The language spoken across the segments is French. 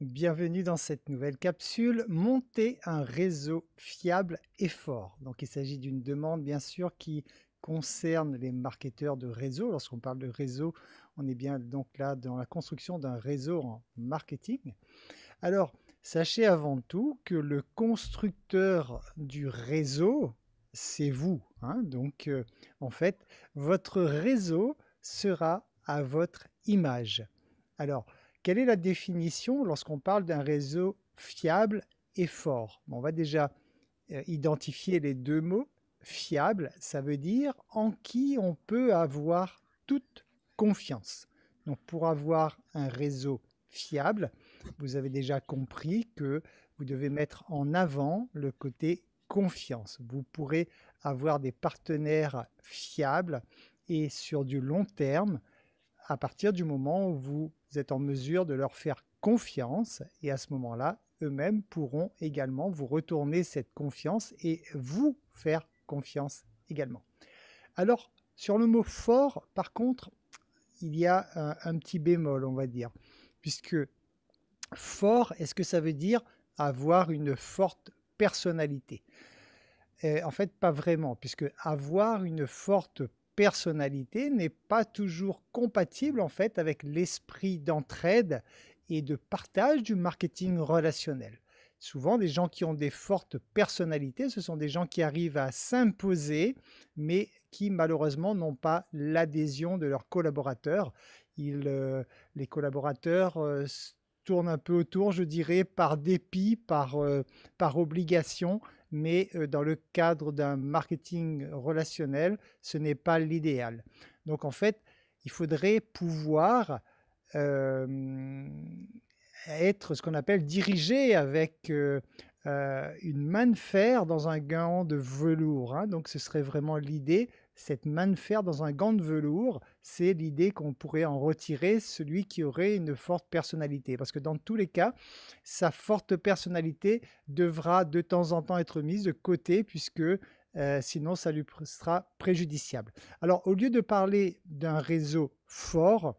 Bienvenue dans cette nouvelle capsule, monter un réseau fiable et fort. Donc il s'agit d'une demande bien sûr qui concerne les marketeurs de réseau. Lorsqu'on parle de réseau, on est bien donc là dans la construction d'un réseau en marketing. Alors, sachez avant tout que le constructeur du réseau, c'est vous, hein. Donc en fait, votre réseau sera à votre image. Alors, quelle est la définition lorsqu'on parle d'un réseau fiable et fort? Bon, on va déjà identifier les deux mots. Fiable, ça veut dire en qui on peut avoir toute confiance. Donc, pour avoir un réseau fiable, vous avez déjà compris que vous devez mettre en avant le côté confiance. Vous pourrez avoir des partenaires fiables et sur du long terme à partir du moment où vous êtes en mesure de leur faire confiance, et à ce moment-là, eux-mêmes pourront également vous retourner cette confiance et vous faire confiance également. Alors, sur le mot fort, par contre, il y a un petit bémol, on va dire, puisque fort, est-ce que ça veut dire avoir une forte personnalité? En fait, pas vraiment, puisque avoir une forte personnalité n'est pas toujours compatible en fait avec l'esprit d'entraide et de partage du marketing relationnel. Souvent, des gens qui ont des fortes personnalités, ce sont des gens qui arrivent à s'imposer, mais qui malheureusement n'ont pas l'adhésion de leurs collaborateurs. Les collaborateurs tournent un peu autour, je dirais, par dépit, par obligation, mais dans le cadre d'un marketing relationnel, ce n'est pas l'idéal. Donc en fait, il faudrait pouvoir euh, être ce qu'on appelle dirigé avec une main de fer dans un gant de velours, hein. Donc ce serait vraiment l'idée, cette main de fer dans un gant de velours, c'est l'idée qu'on pourrait en retirer celui qui aurait une forte personnalité. Parce que dans tous les cas, sa forte personnalité devra de temps en temps être mise de côté puisque sinon ça lui sera préjudiciable. Alors au lieu de parler d'un réseau fort,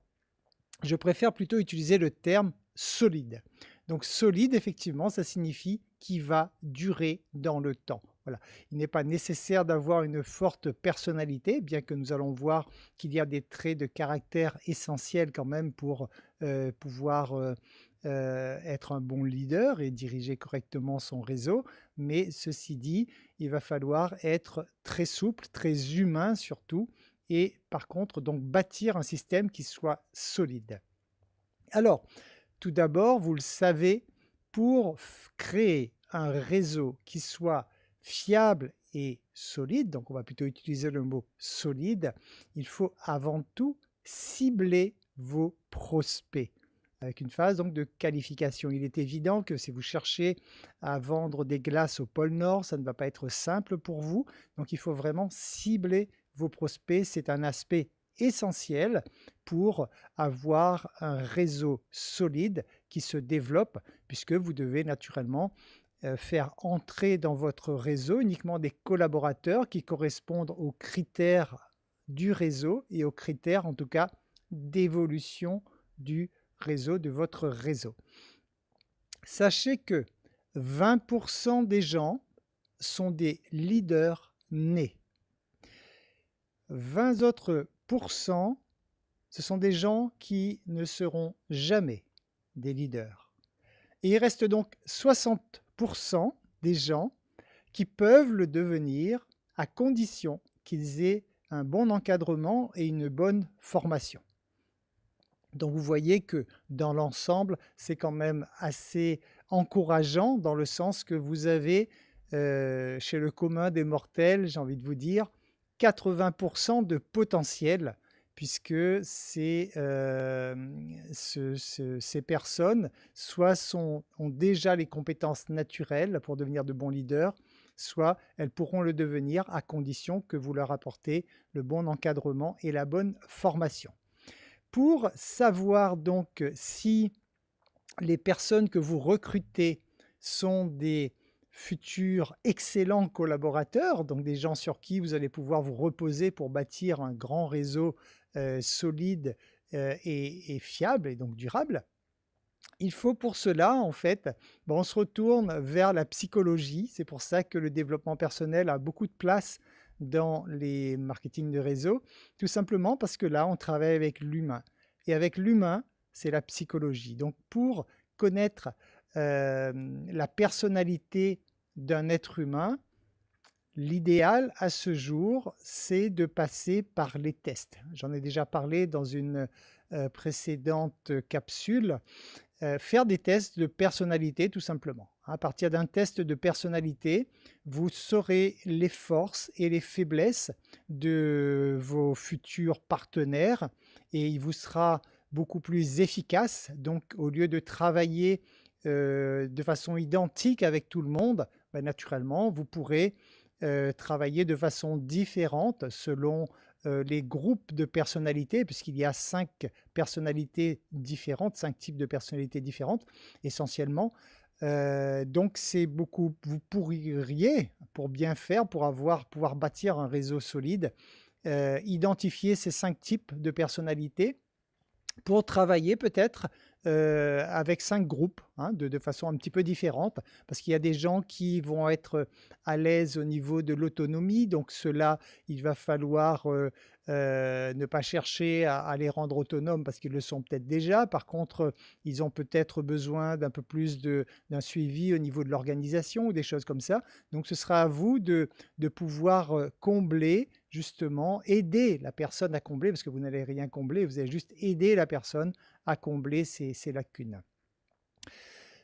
je préfère plutôt utiliser le terme solide. Donc solide, effectivement, ça signifie qui va durer dans le temps. Voilà. Il n'est pas nécessaire d'avoir une forte personnalité, bien que nous allons voir qu'il y a des traits de caractère essentiels quand même pour pouvoir être un bon leader et diriger correctement son réseau. Mais ceci dit, il va falloir être très souple, très humain surtout, et par contre donc bâtir un système qui soit solide. Alors, tout d'abord, vous le savez, pour créer un réseau qui soit fiable et solide, donc on va plutôt utiliser le mot solide, il faut avant tout cibler vos prospects avec une phase donc de qualification. Il est évident que si vous cherchez à vendre des glaces au pôle Nord, ça ne va pas être simple pour vous. Donc il faut vraiment cibler vos prospects. C'est un aspect essentiel pour avoir un réseau solide qui se développe, puisque vous devez naturellement faire entrer dans votre réseau uniquement des collaborateurs qui correspondent aux critères du réseau et aux critères en tout cas d'évolution du réseau, de votre réseau. Sachez que 20% des gens sont des leaders nés. 20 autres pourcents, ce sont des gens qui ne seront jamais des leaders. Et il reste donc 60% des gens qui peuvent le devenir à condition qu'ils aient un bon encadrement et une bonne formation. Donc vous voyez que dans l'ensemble, c'est quand même assez encourageant dans le sens que vous avez chez le commun des mortels, j'ai envie de vous dire, 80% de potentiel, puisque ces personnes soit ont déjà les compétences naturelles pour devenir de bons leaders, soit elles pourront le devenir à condition que vous leur apportez le bon encadrement et la bonne formation. Pour savoir donc si les personnes que vous recrutez sont des futurs excellents collaborateurs, donc des gens sur qui vous allez pouvoir vous reposer pour bâtir un grand réseau solide et fiable et donc durable, Il faut pour cela, en fait, on se retourne vers la psychologie. C'est pour ça que le développement personnel a beaucoup de place dans les marketing de réseau, tout simplement parce que là, on travaille avec l'humain. Et avec l'humain, c'est la psychologie. Donc, pour connaître la personnalité d'un être humain, l'idéal à ce jour, c'est de passer par les tests. J'en ai déjà parlé dans une précédente capsule. Faire des tests de personnalité tout simplement. À partir d'un test de personnalité, vous saurez les forces et les faiblesses de vos futurs partenaires et il vous sera beaucoup plus efficace. Donc au lieu de travailler de façon identique avec tout le monde, naturellement, vous pourrez travailler de façon différente selon les groupes de personnalités, puisqu'il y a 5 personnalités différentes, 5 types de personnalités différentes, essentiellement. Donc, c'est beaucoup, vous pourriez, pour bien faire, pour pouvoir bâtir un réseau solide, identifier ces 5 types de personnalités pour travailler peut-être avec 5 groupes, hein, de façon un petit peu différente, parce qu'il y a des gens qui vont être à l'aise au niveau de l'autonomie, donc ceux-là, il va falloir ne pas chercher à les rendre autonomes parce qu'ils le sont peut-être déjà. Par contre, ils ont peut-être besoin d'un peu plus d'un suivi au niveau de l'organisation ou des choses comme ça. Donc ce sera à vous de pouvoir combler, justement, aider la personne à combler, parce que vous n'allez rien combler, vous allez juste aider la personne à combler ces lacunes.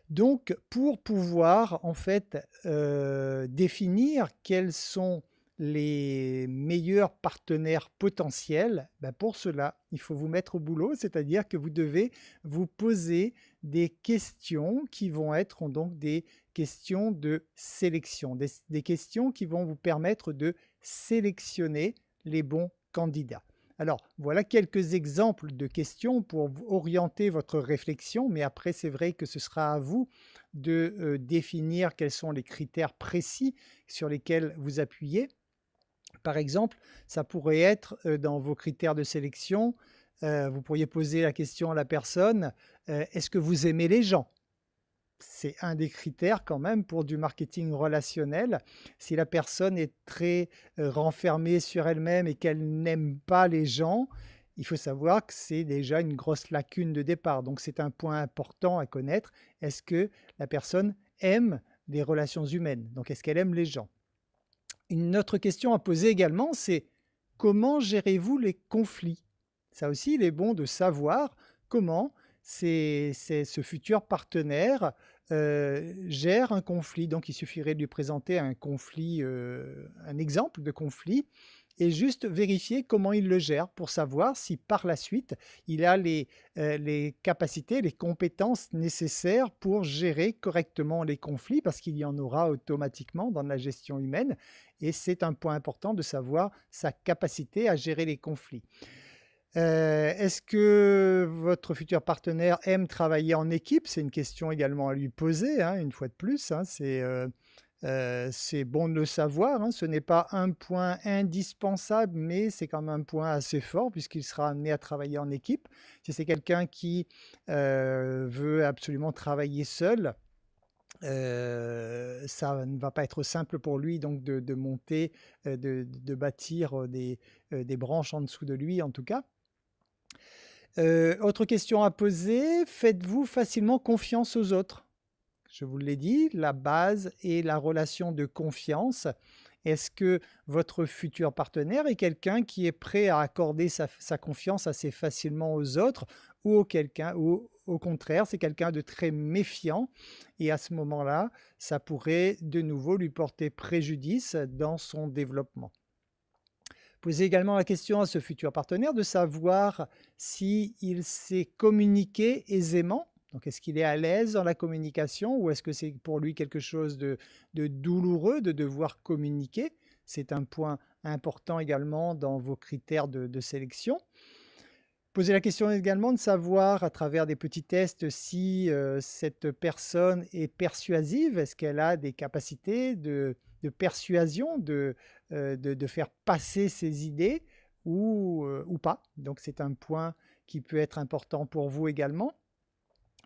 Donc, pour pouvoir en fait définir quels sont les meilleurs partenaires potentiels, pour cela, il faut vous mettre au boulot, c'est-à-dire que vous devez vous poser des questions qui vont être donc des questions de sélection, des questions qui vont vous permettre de sélectionner les bons candidats. Alors, voilà quelques exemples de questions pour orienter votre réflexion, mais après, c'est vrai que ce sera à vous de définir quels sont les critères précis sur lesquels vous appuyez. Par exemple, ça pourrait être dans vos critères de sélection, vous pourriez poser la question à la personne, est-ce que vous aimez les gens? C'est un des critères quand même pour du marketing relationnel. Si la personne est très renfermée sur elle-même et qu'elle n'aime pas les gens, il faut savoir que c'est déjà une grosse lacune de départ. Donc c'est un point important à connaître. Est-ce que la personne aime les relations humaines? Donc est-ce qu'elle aime les gens? Une autre question à poser également, c'est comment gérez-vous les conflits? Ça aussi, il est bon de savoir comment ce futur partenaire gère un conflit. Donc, il suffirait de lui présenter un conflit, un exemple de conflit, et juste vérifier comment il le gère pour savoir si par la suite, il a les capacités, les compétences nécessaires pour gérer correctement les conflits, parce qu'il y en aura automatiquement dans la gestion humaine. Et c'est un point important de savoir sa capacité à gérer les conflits. Est-ce que votre futur partenaire aime travailler en équipe? C'est une question également à lui poser, hein, une fois de plus, hein, c'est bon de le savoir, hein. Ce n'est pas un point indispensable, mais c'est quand même un point assez fort puisqu'il sera amené à travailler en équipe. Si c'est quelqu'un qui veut absolument travailler seul, ça ne va pas être simple pour lui donc de monter, de bâtir des branches en dessous de lui en tout cas. Autre question à poser, faites-vous facilement confiance aux autres? Je vous l'ai dit, la base est la relation de confiance. Est-ce que votre futur partenaire est quelqu'un qui est prêt à accorder sa confiance assez facilement aux autres, ou au contraire, c'est quelqu'un de très méfiant et à ce moment-là, ça pourrait de nouveau lui porter préjudice dans son développement. Posez également la question à ce futur partenaire de savoir s'il sait communiquer aisément. Donc, est-ce qu'il est à l'aise dans la communication ou est-ce que c'est pour lui quelque chose de douloureux de devoir communiquer? C'est un point important également dans vos critères de sélection. Posez la question également de savoir à travers des petits tests si cette personne est persuasive. Est-ce qu'elle a des capacités de persuasion, de faire passer ses idées ou pas. Donc c'est un point qui peut être important pour vous également.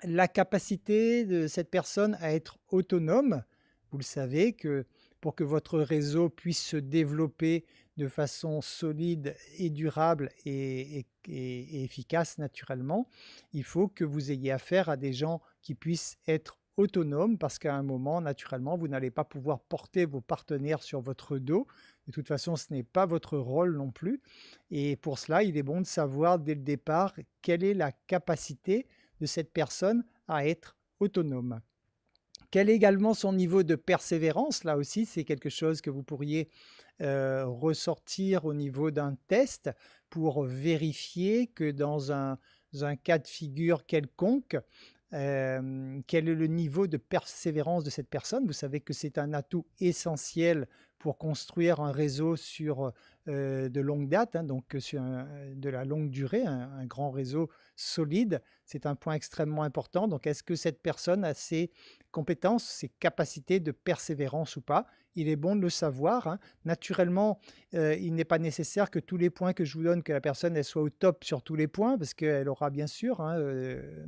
La capacité de cette personne à être autonome, vous le savez que pour que votre réseau puisse se développer de façon solide et durable et efficace naturellement, il faut que vous ayez affaire à des gens qui puissent être autonomes parce qu'à un moment, naturellement, vous n'allez pas pouvoir porter vos partenaires sur votre dos. De toute façon, ce n'est pas votre rôle non plus. Et pour cela, il est bon de savoir dès le départ quelle est la capacité de cette personne à être autonome. Quel est également son niveau de persévérance? Là aussi, c'est quelque chose que vous pourriez ressortir au niveau d'un test pour vérifier que dans un cas de figure quelconque, quel est le niveau de persévérance de cette personne. Vous savez que c'est un atout essentiel pour construire un réseau sur de longue date, hein, donc sur de la longue durée, un grand réseau solide. C'est un point extrêmement important. Donc, est-ce que cette personne a ces compétences, ses capacités de persévérance ou pas? Il est bon de le savoir, hein. Naturellement, il n'est pas nécessaire que tous les points que je vous donne, que la personne elle soit au top sur tous les points, parce qu'elle aura bien sûr, hein,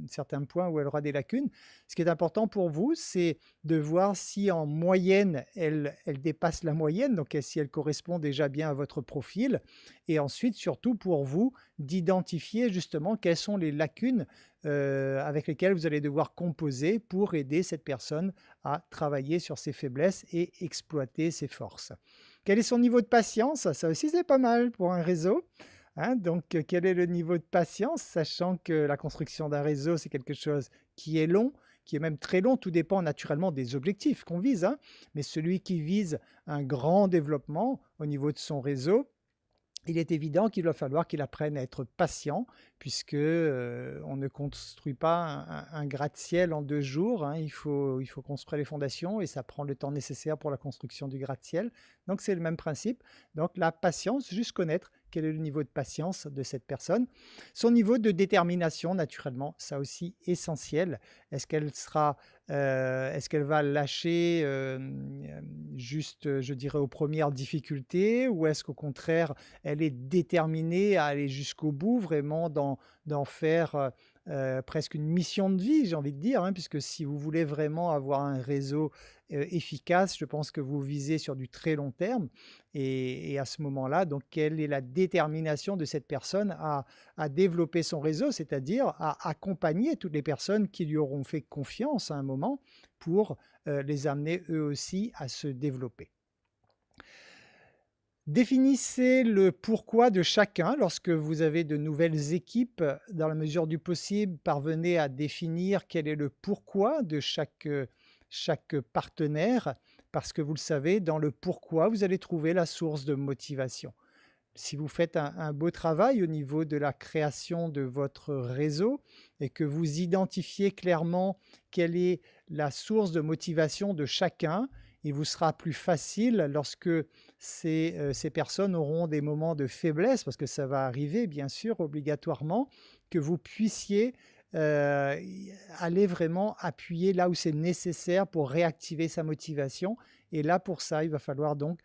certains points où elle aura des lacunes. Ce qui est important pour vous, c'est de voir si en moyenne, elle dépasse la moyenne, donc si elle correspond déjà bien à votre profil. Et ensuite, surtout pour vous, d'identifier justement quelles sont les lacunes avec lesquelles vous allez devoir composer pour aider cette personne à travailler sur ses faiblesses et exploiter ses forces. Quel est son niveau de patience? Ça aussi, c'est pas mal pour un réseau, hein. Donc, quel est le niveau de patience? Sachant que la construction d'un réseau, c'est quelque chose qui est long, qui est même très long. Tout dépend naturellement des objectifs qu'on vise, hein. Mais celui qui vise un grand développement au niveau de son réseau, il est évident qu'il va falloir qu'il apprenne à être patient puisque, on ne construit pas un gratte-ciel en 2 jours, hein. Il faut construire les fondations et ça prend le temps nécessaire pour la construction du gratte-ciel. Donc c'est le même principe. Donc la patience, juste connaître quel est le niveau de patience de cette personne. Son niveau de détermination naturellement, ça aussi essentiel. Est-ce qu'elle va lâcher, juste, je dirais aux premières difficultés ou est-ce qu'au contraire elle est déterminée à aller jusqu'au bout, vraiment d'en faire, presque une mission de vie, j'ai envie de dire, hein, puisque si vous voulez vraiment avoir un réseau, efficace, je pense que vous visez sur du très long terme et à ce moment-là, donc quelle est la détermination de cette personne à développer son réseau, c'est-à-dire à accompagner toutes les personnes qui lui auront fait confiance à un moment pour, les amener eux aussi à se développer. Définissez le pourquoi de chacun lorsque vous avez de nouvelles équipes. Dans la mesure du possible, parvenez à définir quel est le pourquoi de chaque partenaire, parce que vous le savez, dans le pourquoi, vous allez trouver la source de motivation. Si vous faites un beau travail au niveau de la création de votre réseau et que vous identifiez clairement quelle est la source de motivation de chacun, il vous sera plus facile lorsque ces personnes auront des moments de faiblesse, parce que ça va arriver bien sûr obligatoirement, que vous puissiez aller vraiment appuyer là où c'est nécessaire pour réactiver sa motivation. Et là, pour ça, il va falloir donc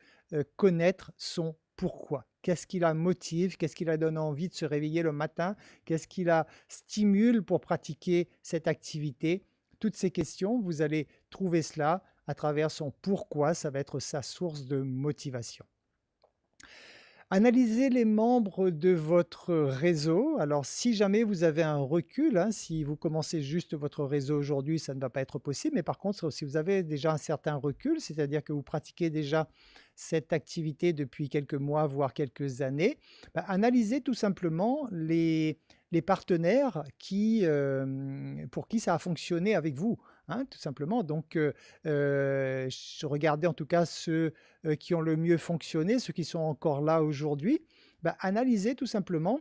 connaître son pourquoi. Qu'est-ce qui la motive? Qu'est-ce qui la donne envie de se réveiller le matin? Qu'est-ce qui la stimule pour pratiquer cette activité? Toutes ces questions, vous allez trouver cela à travers son pourquoi, ça va être sa source de motivation. Analysez les membres de votre réseau. Alors, si jamais vous avez un recul, hein, si vous commencez juste votre réseau aujourd'hui, ça ne va pas être possible. Mais par contre, si vous avez déjà un certain recul, c'est-à-dire que vous pratiquez déjà cette activité depuis quelques mois, voire quelques années, bah, analysez tout simplement les partenaires pour qui ça a fonctionné avec vous, hein, tout simplement. Donc, regardez en tout cas ceux qui ont le mieux fonctionné, ceux qui sont encore là aujourd'hui, bah, analysez tout simplement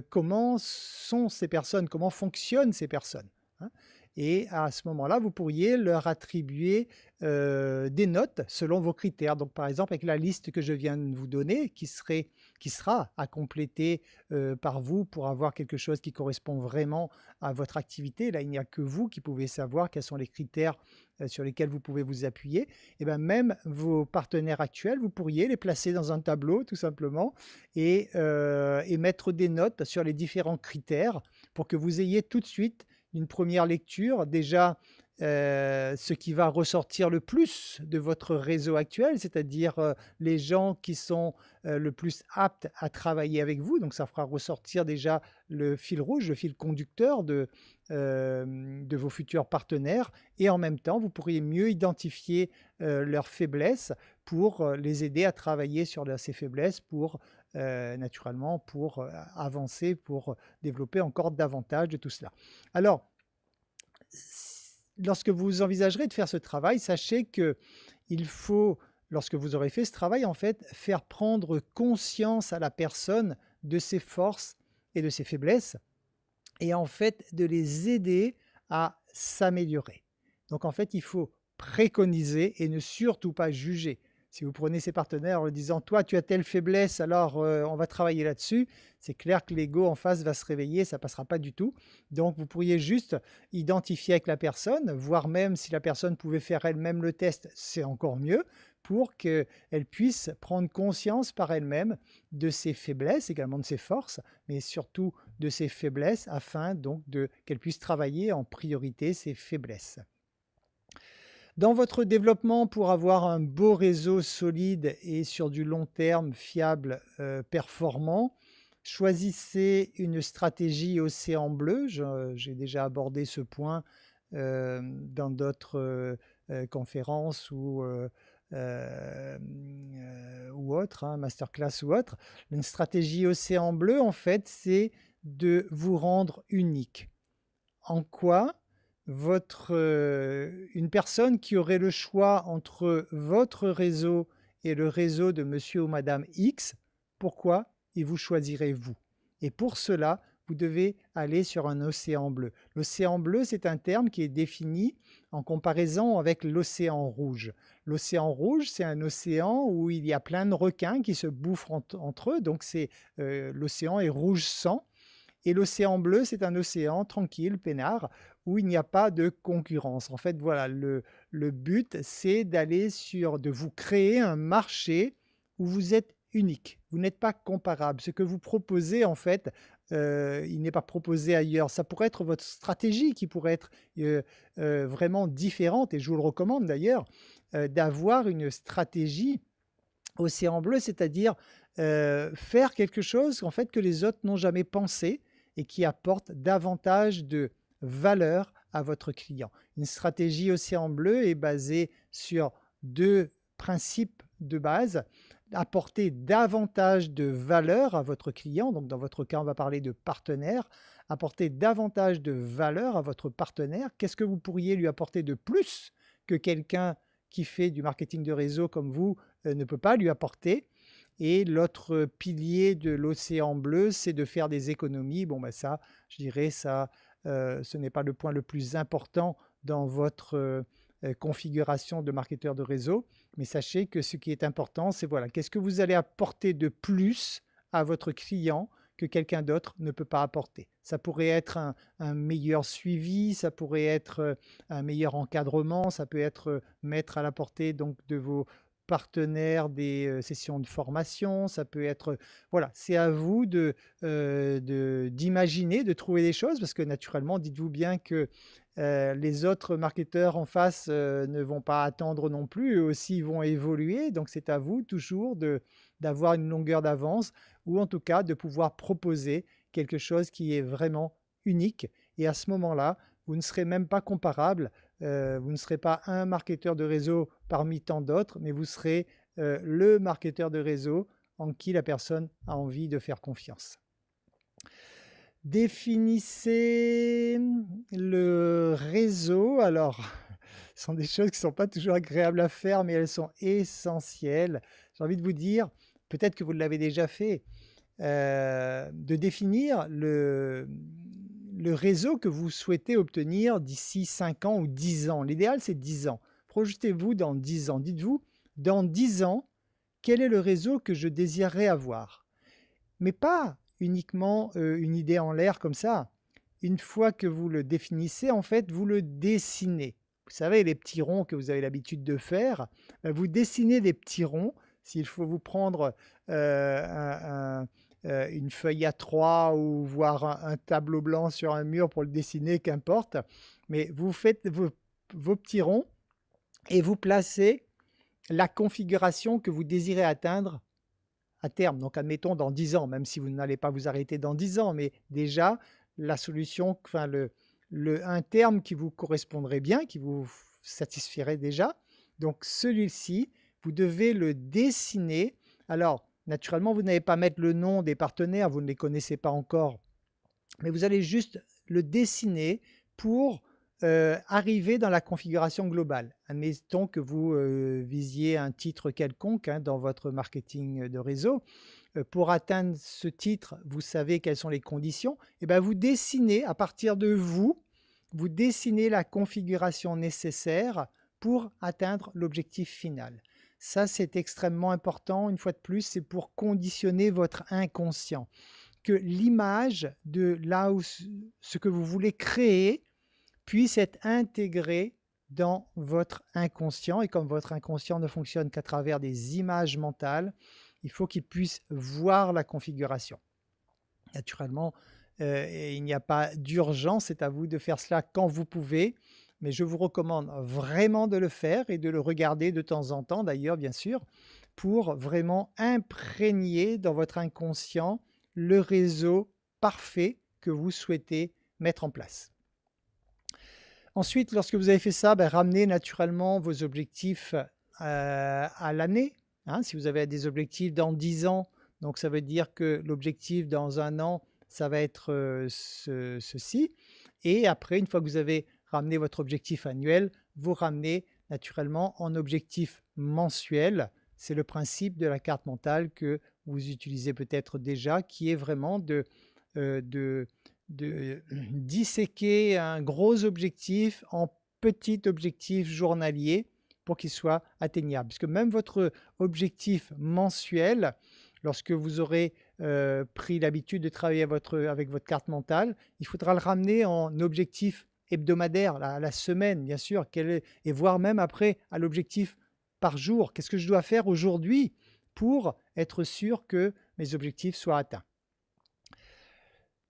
comment sont ces personnes, comment fonctionnent ces personnes, hein. Et à ce moment-là, vous pourriez leur attribuer des notes selon vos critères. Donc, par exemple, avec la liste que je viens de vous donner, qui sera à compléter par vous pour avoir quelque chose qui correspond vraiment à votre activité. Là, il n'y a que vous qui pouvez savoir quels sont les critères sur lesquels vous pouvez vous appuyer, et ben même vos partenaires actuels, vous pourriez les placer dans un tableau tout simplement et mettre des notes sur les différents critères pour que vous ayez tout de suite une première lecture. Déjà, ce qui va ressortir le plus de votre réseau actuel, c'est-à-dire, les gens qui sont, le plus aptes à travailler avec vous. Donc ça fera ressortir déjà le fil rouge, le fil conducteur de vos futurs partenaires et en même temps, vous pourriez mieux identifier, leurs faiblesses pour, les aider à travailler sur ces faiblesses pour, naturellement pour, avancer, pour développer encore davantage de tout cela. Alors, lorsque vous envisagerez de faire ce travail, sachez qu'il faut, lorsque vous aurez fait ce travail, en fait, faire prendre conscience à la personne de ses forces et de ses faiblesses et en fait de les aider à s'améliorer. Donc en fait, il faut préconiser et ne surtout pas juger. Si vous prenez ses partenaires en leur disant: «Toi, tu as telle faiblesse, alors on va travailler là-dessus», c'est clair que l'ego en face va se réveiller, ça ne passera pas du tout. Donc vous pourriez juste identifier avec la personne, voire même si la personne pouvait faire elle-même le test, c'est encore mieux, pour qu'elle puisse prendre conscience par elle-même de ses faiblesses, également de ses forces, mais surtout de ses faiblesses, afin donc qu'elle puisse travailler en priorité ses faiblesses. Dans votre développement, pour avoir un beau réseau solide et sur du long terme, fiable, performant, choisissez une stratégie océan bleu. J'ai déjà abordé ce point dans d'autres conférences ou autres, hein, masterclass ou autres. Une stratégie océan bleu, en fait, c'est de vous rendre unique. En quoi une personne qui aurait le choix entre votre réseau et le réseau de monsieur ou madame X, pourquoi il vous choisirait vous? Et pour cela, vous devez aller sur un océan bleu. L'océan bleu, c'est un terme qui est défini en comparaison avec l'océan rouge. L'océan rouge, c'est un océan où il y a plein de requins qui se bouffent entre eux, donc l'océan est rouge sang. Et l'océan bleu, c'est un océan tranquille, peinard, où il n'y a pas de concurrence. En fait, voilà, le but, c'est de vous créer un marché où vous êtes unique. Vous n'êtes pas comparable. Ce que vous proposez, en fait, il n'est pas proposé ailleurs. Ça pourrait être votre stratégie qui pourrait être vraiment différente, et je vous le recommande d'ailleurs, d'avoir une stratégie océan bleu, c'est-à-dire faire quelque chose en fait que les autres n'ont jamais pensé et qui apporte davantage de valeur à votre client. Une stratégie océan bleu est basée sur deux principes de base: apporter davantage de valeur à votre client, donc dans votre cas on va parler de partenaire, apporter davantage de valeur à votre partenaire. Qu'est-ce que vous pourriez lui apporter de plus que quelqu'un qui fait du marketing de réseau comme vous ne peut pas lui apporter? Et l'autre pilier de l'océan bleu, c'est de faire des économies. Bon, ben ça, je dirais, ça, ce n'est pas le point le plus important dans votre configuration de marketeur de réseau. Mais sachez que ce qui est important, c'est voilà, qu'est-ce que vous allez apporter de plus à votre client que quelqu'un d'autre ne peut pas apporter. Ça pourrait être un meilleur suivi, ça pourrait être un meilleur encadrement, ça peut être mettre à la portée donc de vos partenaires des sessions de formation, ça peut être, voilà, c'est à vous d'imaginer, de trouver des choses, parce que naturellement, dites-vous bien que les autres marketeurs en face ne vont pas attendre non plus, eux aussi ils vont évoluer, donc c'est à vous toujours d'avoir une longueur d'avance, ou en tout cas de pouvoir proposer quelque chose qui est vraiment unique, et à ce moment-là, vous ne serez même pas comparable. Vous ne serez pas un marketeur de réseau parmi tant d'autres, mais vous serez le marketeur de réseau en qui la personne a envie de faire confiance. Définissez le réseau. Alors, ce sont des choses qui ne sont pas toujours agréables à faire, mais elles sont essentielles. J'ai envie de vous dire, peut-être que vous l'avez déjà fait, de définir le réseau que vous souhaitez obtenir d'ici 5 ans ou 10 ans. L'idéal, c'est 10 ans. Projetez-vous dans 10 ans. Dites-vous, dans 10 ans, quel est le réseau que je désirerais avoir? Mais pas uniquement une idée en l'air comme ça. Une fois que vous le définissez, en fait, vous le dessinez. vous savez, les petits ronds que vous avez l'habitude de faire, vous dessinez des petits ronds. S'il faut vous prendre une feuille A3 ou voir un tableau blanc sur un mur pour le dessiner, qu'importe. Mais vous faites vos petits ronds et vous placez la configuration que vous désirez atteindre à terme. Donc, admettons dans 10 ans, même si vous n'allez pas vous arrêter dans 10 ans, mais déjà, la solution, enfin, un terme qui vous correspondrait bien, qui vous satisferait déjà. Donc, celui-ci, vous devez le dessiner. Alors, naturellement, vous n'allez pas mettre le nom des partenaires, vous ne les connaissez pas encore, mais vous allez juste le dessiner pour arriver dans la configuration globale. Admettons que vous visiez un titre quelconque dans votre marketing de réseau. Pour atteindre ce titre, vous savez quelles sont les conditions. Et bien, vous dessinez à partir de vous dessinez la configuration nécessaire pour atteindre l'objectif final. Ça, c'est extrêmement important. Une fois de plus, c'est pour conditionner votre inconscient. Que l'image de là où ce que vous voulez créer puisse être intégré dans votre inconscient. Et comme votre inconscient ne fonctionne qu'à travers des images mentales, il faut qu'il puisse voir la configuration. Naturellement, il n'y a pas d'urgence, c'est à vous de faire cela quand vous pouvez, mais je vous recommande vraiment de le faire et de le regarder de temps en temps d'ailleurs, bien sûr, pour vraiment imprégner dans votre inconscient le réseau parfait que vous souhaitez mettre en place. Ensuite, lorsque vous avez fait ça, ramenez naturellement vos objectifs à l'année. Si vous avez des objectifs dans 10 ans, donc ça veut dire que l'objectif dans un an, ça va être ceci. Et après, une fois que vous avez ramené votre objectif annuel, vous ramenez naturellement en objectif mensuel. C'est le principe de la carte mentale que vous utilisez peut-être déjà, qui est vraiment de disséquer un gros objectif en petits objectifs journaliers pour qu'il soit atteignable. Parce que même votre objectif mensuel, lorsque vous aurez pris l'habitude de travailler avec votre carte mentale, il faudra le ramener en objectif hebdomadaire, à la semaine, bien sûr, et voire même après à l'objectif par jour. Qu'est-ce que je dois faire aujourd'hui pour être sûr que mes objectifs soient atteints?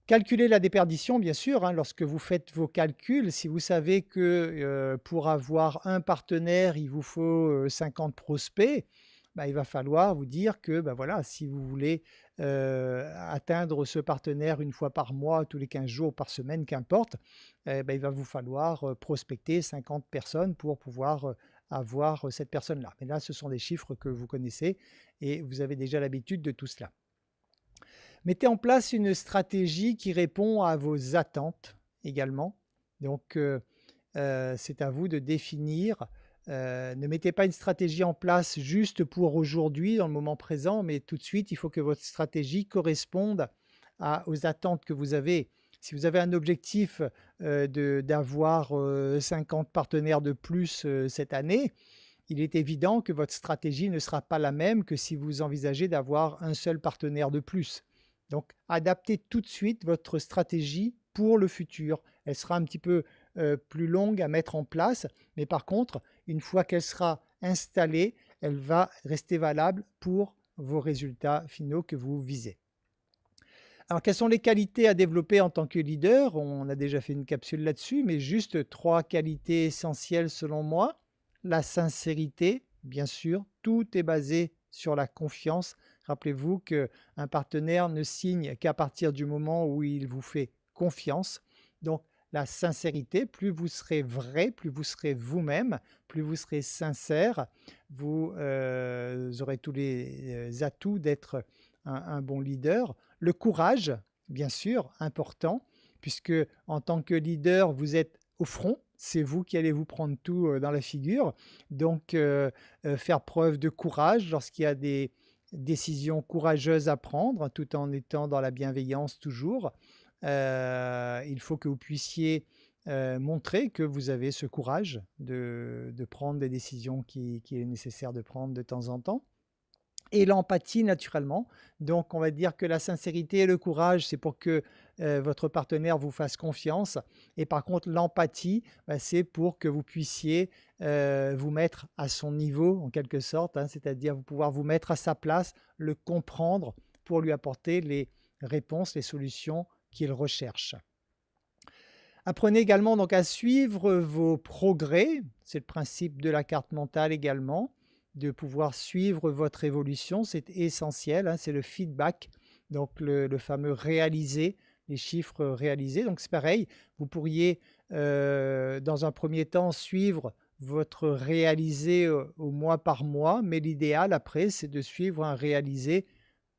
Calculer la déperdition, bien sûr, lorsque vous faites vos calculs, si vous savez que pour avoir un partenaire, il vous faut 50 prospects, il va falloir vous dire que voilà, si vous voulez atteindre ce partenaire une fois par mois, tous les 15 jours, par semaine, qu'importe, il va vous falloir prospecter 50 personnes pour pouvoir avoir cette personne-là. Mais là, ce sont des chiffres que vous connaissez et vous avez déjà l'habitude de tout cela. Mettez en place une stratégie qui répond à vos attentes également. Donc, c'est à vous de définir. Ne mettez pas une stratégie en place juste pour aujourd'hui, dans le moment présent, mais tout de suite, il faut que votre stratégie corresponde aux attentes que vous avez. Si vous avez un objectif d'avoir 50 partenaires de plus cette année, il est évident que votre stratégie ne sera pas la même que si vous envisagez d'avoir un seul partenaire de plus. Donc, adaptez tout de suite votre stratégie pour le futur. Elle sera un petit peu plus longue à mettre en place, mais par contre, une fois qu'elle sera installée, elle va rester valable pour vos résultats finaux que vous visez. Alors, quelles sont les qualités à développer en tant que leader? On a déjà fait une capsule là-dessus, mais juste 3 qualités essentielles selon moi. La sincérité, bien sûr, tout est basé sur la confiance. Rappelez-vous qu'un partenaire ne signe qu'à partir du moment où il vous fait confiance. Donc, la sincérité, plus vous serez vrai, plus vous serez vous-même, plus vous serez sincère, vous aurez tous les atouts d'être un bon leader. Le courage, bien sûr, important, puisque en tant que leader, vous êtes au front. C'est vous qui allez vous prendre tout dans la figure. Donc, faire preuve de courage lorsqu'il y a des décisions courageuses à prendre, tout en étant dans la bienveillance toujours. Il faut que vous puissiez montrer que vous avez ce courage de prendre des décisions qu'il est nécessaire de prendre de temps en temps. et l'empathie naturellement. Donc on va dire que la sincérité et le courage, c'est pour que, votre partenaire vous fasse confiance et par contre l'empathie, bah, c'est pour que vous puissiez, vous mettre à son niveau en quelque sorte, hein, c'est-à-dire vous pouvoir vous mettre à sa place, le comprendre pour lui apporter les réponses, les solutions qu'il recherche. Apprenez également donc à suivre vos progrès, c'est le principe de la carte mentale également, de pouvoir suivre votre évolution, c'est essentiel, hein, c'est le feedback, donc le fameux réaliser, les chiffres réalisés. Donc c'est pareil, vous pourriez dans un premier temps suivre votre réalisé au mois par mois, mais l'idéal après c'est de suivre un réalisé.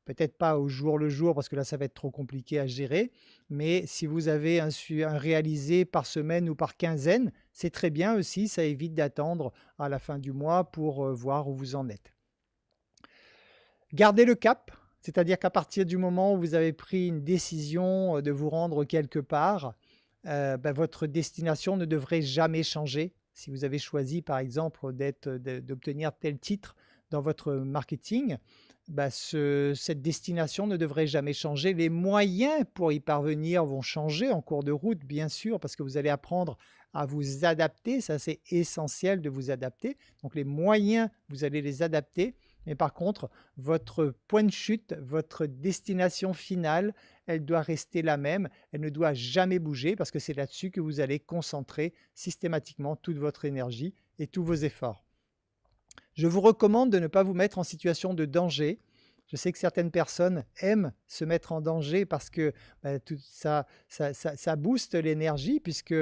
Peut-être pas au jour le jour parce que là, ça va être trop compliqué à gérer, mais si vous avez un réalisé par semaine ou par quinzaine, c'est très bien aussi, ça évite d'attendre à la fin du mois pour, voir où vous en êtes. Gardez le cap, c'est-à-dire qu'à partir du moment où vous avez pris une décision, de vous rendre quelque part, bah, votre destination ne devrait jamais changer. Si vous avez choisi par exemple d'obtenir tel titre dans votre marketing, bah, cette destination ne devrait jamais changer. Les moyens pour y parvenir vont changer en cours de route, bien sûr, parce que vous allez apprendre à vous adapter. Ça, c'est essentiel de vous adapter. Donc les moyens, vous allez les adapter. Mais par contre, votre point de chute, votre destination finale, elle doit rester la même. Elle ne doit jamais bouger parce que c'est là-dessus que vous allez concentrer systématiquement toute votre énergie et tous vos efforts. Je vous recommande de ne pas vous mettre en situation de danger. Je sais que certaines personnes aiment se mettre en danger parce que bah, tout ça booste l'énergie puisque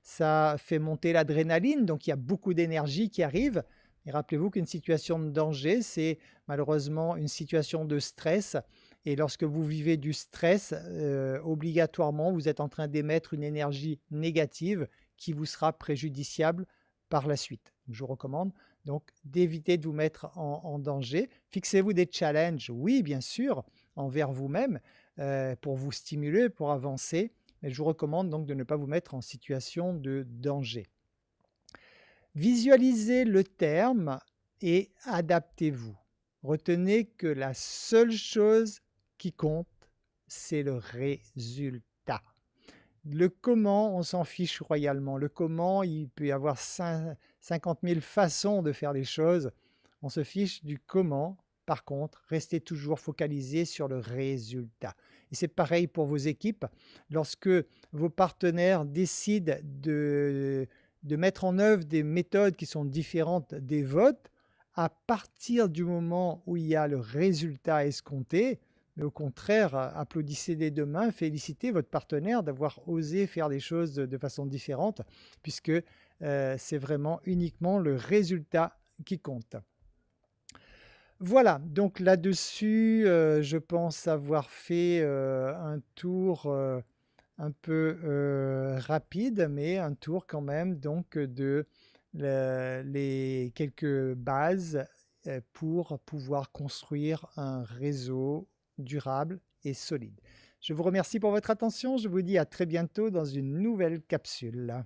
ça fait monter l'adrénaline, donc il y a beaucoup d'énergie qui arrive. Et rappelez-vous qu'une situation de danger, c'est malheureusement une situation de stress. Et lorsque vous vivez du stress, obligatoirement, vous êtes en train d'émettre une énergie négative qui vous sera préjudiciable par la suite. Donc, je vous recommande donc d'éviter de vous mettre en danger. Fixez-vous des challenges, oui, bien sûr, envers vous-même, pour vous stimuler, pour avancer, mais je vous recommande donc de ne pas vous mettre en situation de danger. Visualisez le terme et adaptez-vous. Retenez que la seule chose qui compte, c'est le résultat. Le comment, on s'en fiche royalement. Le comment, il peut y avoir 50 000 façons de faire les choses. On se fiche du comment. Par contre, restez toujours focalisé sur le résultat. Et c'est pareil pour vos équipes. Lorsque vos partenaires décident de mettre en œuvre des méthodes qui sont différentes des vôtres, à partir du moment où il y a le résultat escompté, mais au contraire, applaudissez des deux mains, félicitez votre partenaire d'avoir osé faire des choses de façon différente, puisque c'est vraiment uniquement le résultat qui compte. Voilà, donc là-dessus, je pense avoir fait un tour un peu rapide, mais un tour quand même donc de les quelques bases pour pouvoir construire un réseau durable et solide. Je vous remercie pour votre attention. Je vous dis à très bientôt dans une nouvelle capsule.